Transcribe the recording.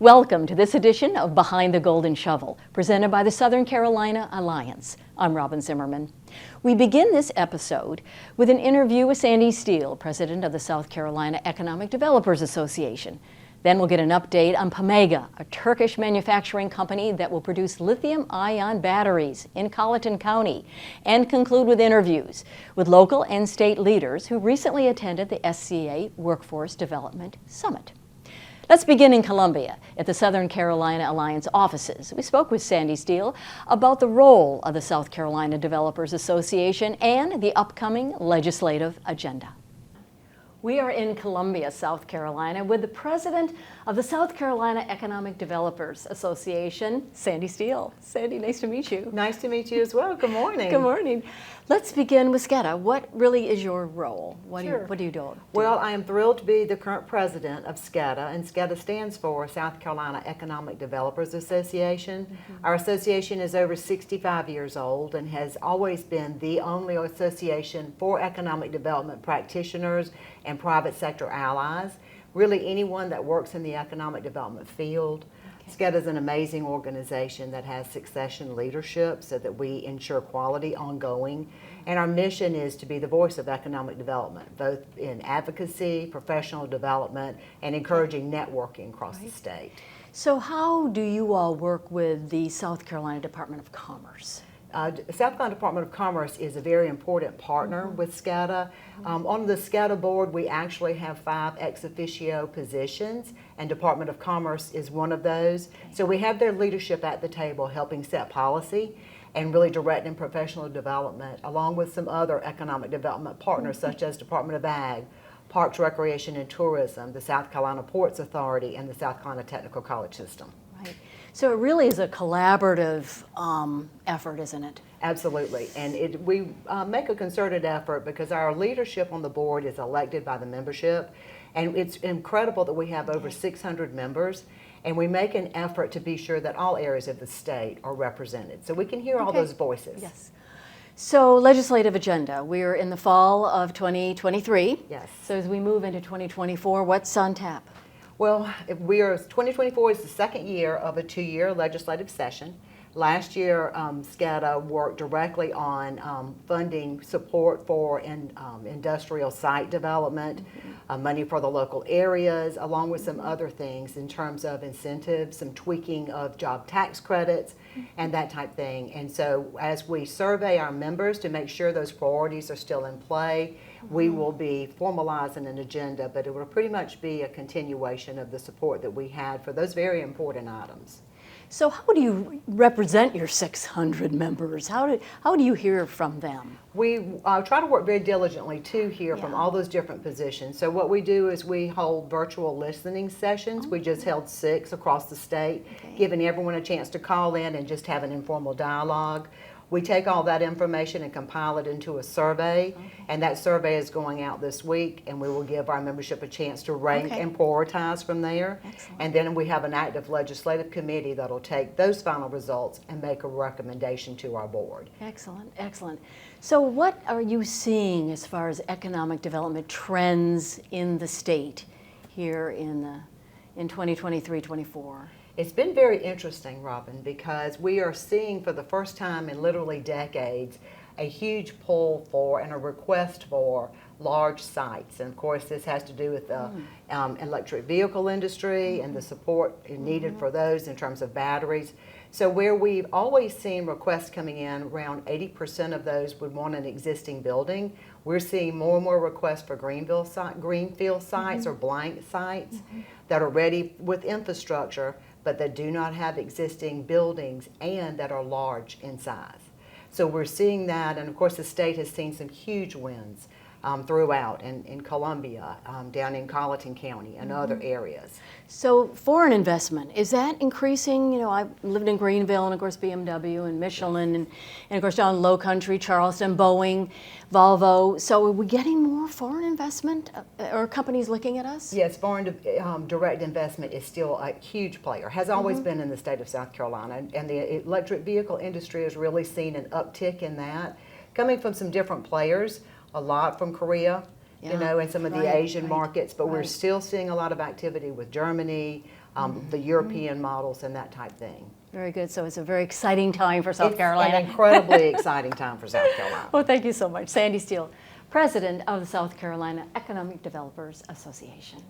Welcome to this edition of Behind the Golden Shovel, presented by the Southern Carolina Alliance. I'm Robin Zimmerman. We begin this episode with an interview with Sandy Steele, president of the South Carolina Economic Developers Association. Then we'll get an update on Pamega, a Turkish manufacturing company that will produce lithium-ion batteries in Colleton County, and conclude with interviews with local and state leaders who recently attended the SCEDA Workforce Development Summit. Let's begin in Columbia at the Southern Carolina Alliance offices. We spoke with Sandy Steele about the role of the South Carolina Developers Association and the upcoming legislative agenda. We are in Columbia, South Carolina, with the president of the South Carolina Economic Developers Association, Sandy Steele. Sandy, nice to meet you. Nice to meet you as well. Good morning. Good morning. Let's begin with SCEDA. What really is your role? What do you do? Well, I am thrilled to be the current president of SCEDA, and SCEDA stands for South Carolina Economic Developers Association. Our association is over 65 years old and has always been the only association for economic development practitioners and private sector allies, really anyone that works in the economic development field. SCEDA is an amazing organization that has succession leadership so that we ensure quality ongoing. And our mission is to be the voice of economic development, both in advocacy, professional development, and encouraging networking across the state. So how do you all work with the South Carolina Department of Commerce? South Carolina Department of Commerce is a very important partner with SCEDA. On the SCEDA board, we actually have 5 ex officio positions, and Department of Commerce is one of those. So we have their leadership at the table helping set policy and really directing professional development, along with some other economic development partners such as Department of Ag, Parks, Recreation, and Tourism, the South Carolina Ports Authority, and the South Carolina Technical College System. Right. So it really is a collaborative effort, isn't it? Absolutely, and we make a concerted effort because our leadership on the board is elected by the membership, and it's incredible that we have over 600 members, and we make an effort to be sure that all areas of the state are represented, so we can hear all those voices. Yes. So legislative agenda, we're in the fall of 2023. Yes. So as we move into 2024, what's on tap? Well, 2024 is the second year of a 2-year legislative session. Last year, SCEDA worked directly on funding support for industrial site development, money for the local areas, along with some other things in terms of incentives, some tweaking of job tax credits, and that type thing. And so as we survey our members to make sure those priorities are still in play, we will be formalizing an agenda, but it will pretty much be a continuation of the support that we had for those very important items. So how do you represent your 600 members? How do you hear from them? We try to work very diligently to hear from all those different positions. So what we do is we hold virtual listening sessions. We just held 6 across the state, giving everyone a chance to call in and just have an informal dialogue. We take all that information and compile it into a survey, and that survey is going out this week, and we will give our membership a chance to rank and prioritize from there. Excellent. And then we have an active legislative committee that'll take those final results and make a recommendation to our board. Excellent, excellent. So what are you seeing as far as economic development trends in the state here in 2023-24? It's been very interesting, Robin, because we are seeing for the first time in literally decades a huge pull for and a request for large sites. And of course this has to do with the electric vehicle industry and the support needed for those in terms of batteries. So where we've always seen requests coming in, around 80% of those would want an existing building. We're seeing more and more requests for greenfield sites or blank sites that are ready with infrastructure, but that do not have existing buildings and that are large in size. So we're seeing that, and of course the state has seen some huge wins throughout in Columbia, down in Colleton County and other areas. So foreign investment, is that increasing? You know, I lived in Greenville and of course BMW and Michelin and of course down Low Country, Charleston, Boeing, Volvo. So are we getting more foreign investment? Are companies looking at us? Yes, foreign direct investment is still a huge player, has always been in the state of South Carolina, and the electric vehicle industry has really seen an uptick in that, coming from some different players. A lot from Korea, you know, and some of the Asian markets, but we're still seeing a lot of activity with Germany, the European models and that type thing. Very good. So it's a very exciting time for South It's Carolina. an incredibly exciting time for South Carolina. Well, thank you so much. Sandy Steele, President of the South Carolina Economic Developers Association.